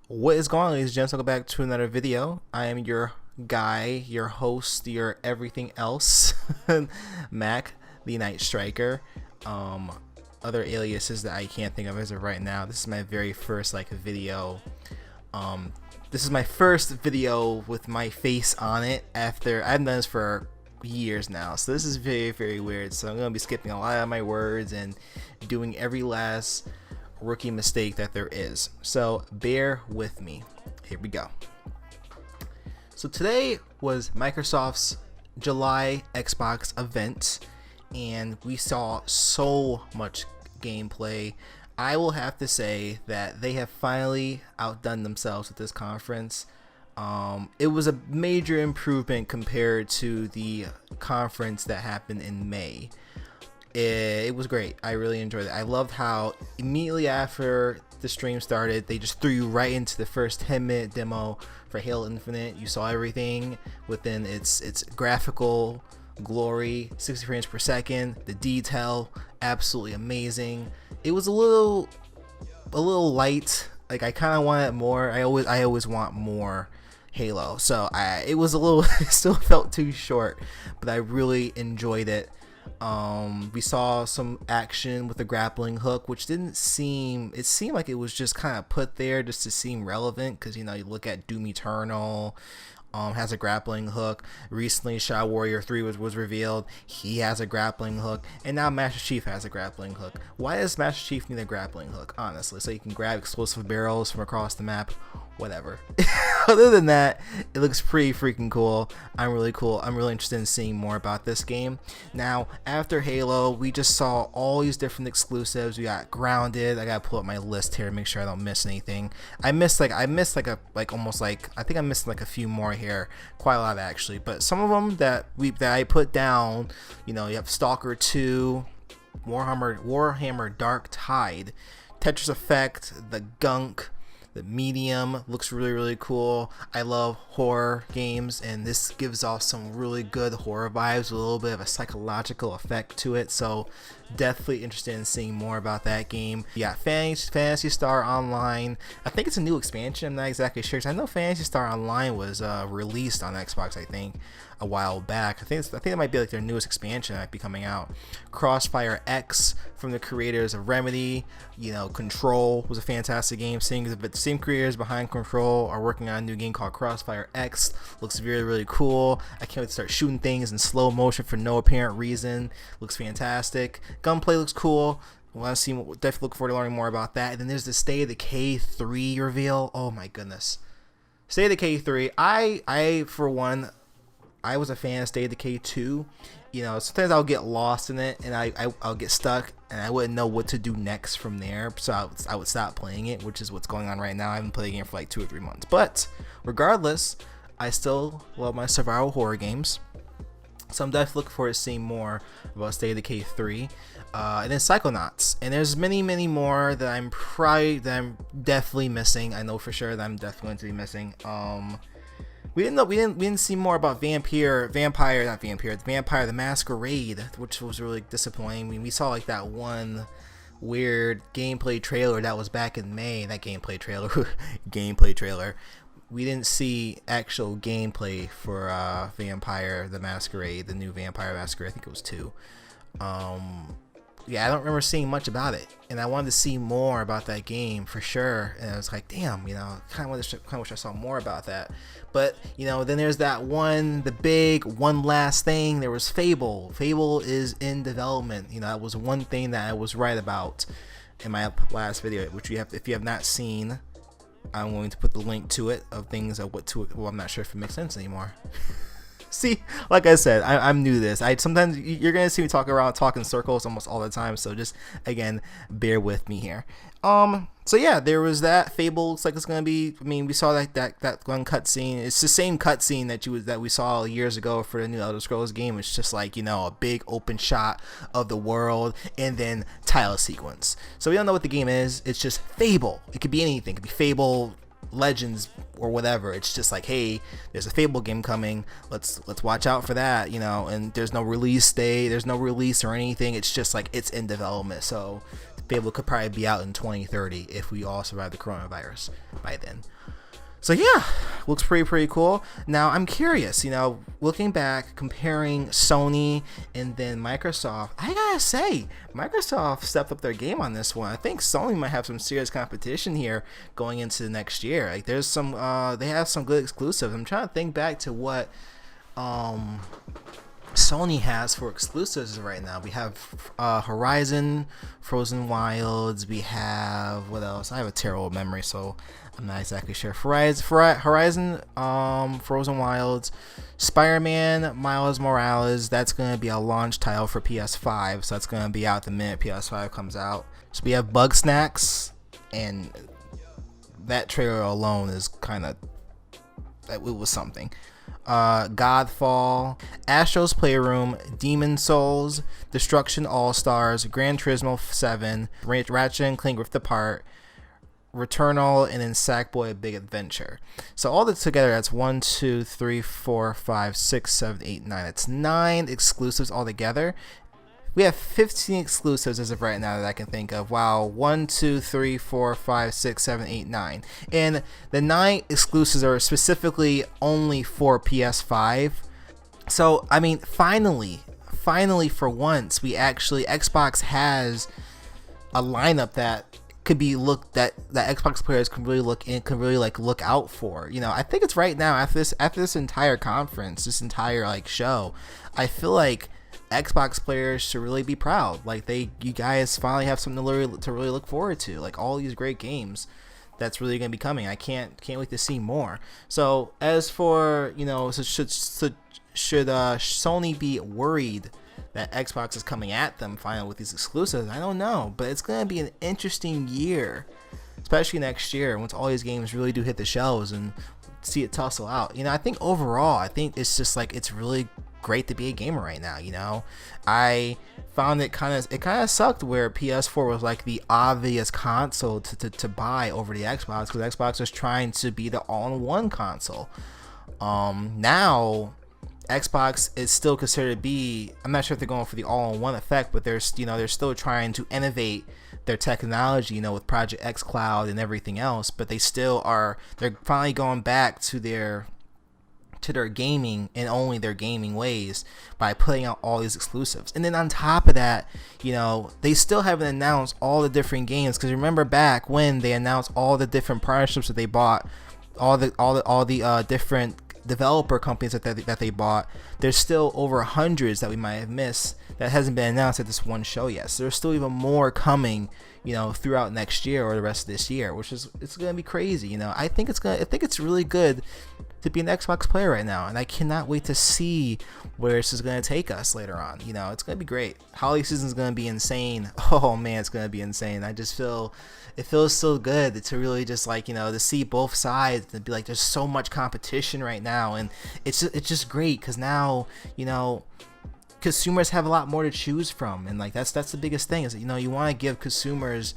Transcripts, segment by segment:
What is going on, ladies and gents? Welcome back to another video. I am your guy, your host, your everything else, Mac, the Night Striker. Um, Other aliases that I can't think of as of right now. This is my very first video. Um, this is my first video with my face on it after I've done this for years now. So this is very, very weird. So I'm gonna be skipping a lot of my words and doing every last rookie mistake that there is, so bear with me. Here we go. So today was Microsoft's July Xbox event, and we saw so much gameplay. I will have to say that they have finally outdone themselves with this conference. It was a major improvement compared to the conference that happened in May. It was great. I really enjoyed it. I loved how immediately after the stream started, they just threw you right into the first 10-minute demo for Halo Infinite. You saw everything within its graphical glory, 60 frames per second. The detail, absolutely amazing. It was a little light. Like, I kind of wanted more. I always want more Halo. So it was a little, it still felt too short, but I really enjoyed it. We saw some action with the grappling hook, which didn't seem, it seemed like it was just kind of put there just to seem relevant, because you look at Doom Eternal, has a grappling hook. Recently Shadow Warrior 3 was revealed, he has a grappling hook, and now Master Chief has a grappling hook. Why does Master Chief need a grappling hook, honestly? So you can grab explosive barrels from across the map? Whatever. Other than that, it looks pretty freaking cool. I'm really interested in seeing more about this game. Now, after Halo, we just saw all these different exclusives. We got Grounded. I gotta pull up my list here to make sure I don't miss anything. I missed like I think I missed like a few more here, quite a lot actually. But some of them that I put down, you have Stalker 2, Warhammer Dark Tide, Tetris Effect, The Gunk. The Medium looks really cool. I love horror games, and this gives off some really good horror vibes with a little bit of a psychological effect to it. So definitely interested in seeing more about that game. Yeah, Phantasy Star Online. I think it's a new expansion. I'm not exactly sure, because I know Phantasy Star Online was released on Xbox, I think, a while back. I think it might be like their newest expansion that might be coming out. Crossfire X from the creators of Remedy. Control was a fantastic game. Seeing the same creators behind Control are working on a new game called Crossfire X. Looks really cool. I can't wait to start shooting things in slow motion for no apparent reason. Looks fantastic. Gunplay looks cool. Definitely look forward to learning more about that. And then there's the State of Decay 3 reveal. Oh my goodness. State of Decay 3. I for one, I was a fan of State of Decay 2. Sometimes I'll get lost in it, and I'll get stuck, and I wouldn't know what to do next from there. So I would stop playing it, which is what's going on right now. I haven't played a game for like 2 or 3 months. But regardless, I still love my survival horror games. So I'm definitely looking forward to seeing more about State of Decay 3. And then Psychonauts. And there's many more that I'm definitely missing. I know for sure that I'm definitely going to be missing. We didn't see more about the Vampire the Masquerade, which was really disappointing. We saw like that one weird gameplay trailer that was back in May. That gameplay trailer. We didn't see actual gameplay for Vampire the Masquerade, the new Vampire Masquerade. I think it was 2. Yeah, I don't remember seeing much about it, and I wanted to see more about that game for sure. And I was like, damn, kind of wish I saw more about that. But then there's the big one last thing. There was Fable. Fable is in development. That was one thing that I was right about in my last video, which if you have not seen, I'm going to put the link to it of things of what to. Well, I'm not sure if it makes sense anymore. See, like I said, I'm new to this. Sometimes you're gonna see me talk in circles almost all the time. So just again, bear with me here. So yeah, there was that. Fable looks like it's gonna be. I mean, we saw that one cutscene. It's the same cutscene that we saw years ago for the new Elder Scrolls game. It's just like a big open shot of the world and then title sequence. So we don't know what the game is. It's just Fable. It could be anything. It could be Fable Legends or whatever. It's just like, hey, there's a Fable game coming, let's watch out for that, and there's no release date, there's no release or anything. It's just like it's in development. So Fable could probably be out in 2030 if we all survive the coronavirus by then. So yeah, looks pretty cool. Now I'm curious, looking back, comparing Sony and then Microsoft, I gotta say, Microsoft stepped up their game on this one. I think Sony might have some serious competition here going into the next year. Like there's some, they have some good exclusives. I'm trying to think back to what Sony has for exclusives right now. We have Horizon, Frozen Wilds. We have, what else? I have a terrible memory, so I'm not exactly sure. Horizon, Frozen Wilds, Spider-Man, Miles Morales. That's going to be a launch title for PS5, so that's going to be out the minute PS5 comes out. So we have Bug Snacks, and that trailer alone is kind of, it was something. Godfall, Astro's Playroom, Demon Souls, Destruction All-Stars, Gran Turismo 7, Ratchet & Clank Rift Apart, Returnal, and then Sackboy Big Adventure. So all that together, that's 1, 2, 3, 4, 5, 6, 7, 8, 9. That's 9 exclusives altogether. We have 15 exclusives as of right now that I can think of. Wow, 1, 2, 3, 4, 5, 6, 7, 8, 9. And the 9 exclusives are specifically only for PS5. So, I mean, finally for once, Xbox has a lineup that could be that Xbox players can really look out for. I think it's right now after this entire conference, this entire show, I feel like Xbox players should really be proud. Like you guys finally have something to really look forward to. Like all these great games that's really gonna be coming. I can't wait to see more. So as for should Sony be worried that Xbox is coming at them finally with these exclusives? I don't know, but it's gonna be an interesting year, especially next year once all these games really do hit the shelves and see it tussle out. I think overall, it's just it's really great to be a gamer right now. I found it kind of sucked where PS4 was like the obvious console to buy over the Xbox, because Xbox was trying to be the all-in-one console. Now Xbox is still considered to be, I'm not sure if they're going for the all-in-one effect, but they're still trying to innovate their technology, with Project X Cloud and everything else, but they're finally going back to their gaming and only their gaming ways by putting out all these exclusives. And then on top of that, they still haven't announced all the different games, because remember back when they announced all the different partnerships that they bought, all the different developer companies that they bought, there's still over hundreds that we might have missed that hasn't been announced at this one show yet. So there's still even more coming, throughout next year or the rest of this year, which is, it's gonna be crazy. I think it's really good to be an Xbox player right now, and I cannot wait to see where this is gonna take us later on. It's gonna be great. Holiday season is gonna be insane. Oh man, it's gonna be insane. I just it feels so good to really just to see both sides and be like, there's so much competition right now, and it's just great because now consumers have a lot more to choose from, and that's the biggest thing, is that you want to give consumers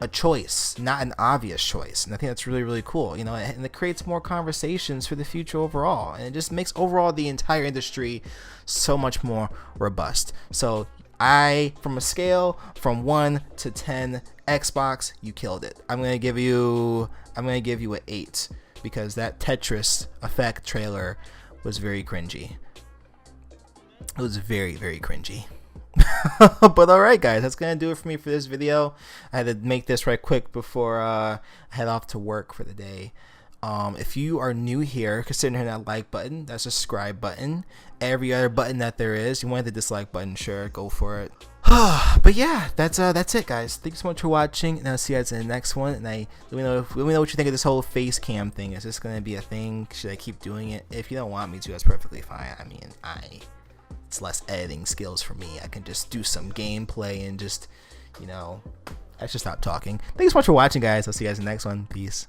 a choice, not an obvious choice. And I think that's really cool, and it creates more conversations for the future overall, and it just makes overall the entire industry so much more robust. So from a scale from 1 to 10, Xbox, you killed it. I'm gonna give you an 8, because that Tetris Effect trailer was very cringy. It was very cringy. But alright guys, that's gonna do it for me for this video. I had to make this right quick before I head off to work for the day. If you are new here, consider hitting that like button, that subscribe button, every other button that there is. You want the dislike button, sure, go for it. But yeah, that's it guys. Thanks so much for watching, and I'll see you guys in the next one. And let me know what you think of this whole face cam thing. Is this gonna be a thing? Should I keep doing it? If you don't want me to, that's perfectly fine. I mean, it's less editing skills for me. I can just do some gameplay and just, I should stop talking. Thanks so much for watching guys. I'll see you guys in the next one. Peace.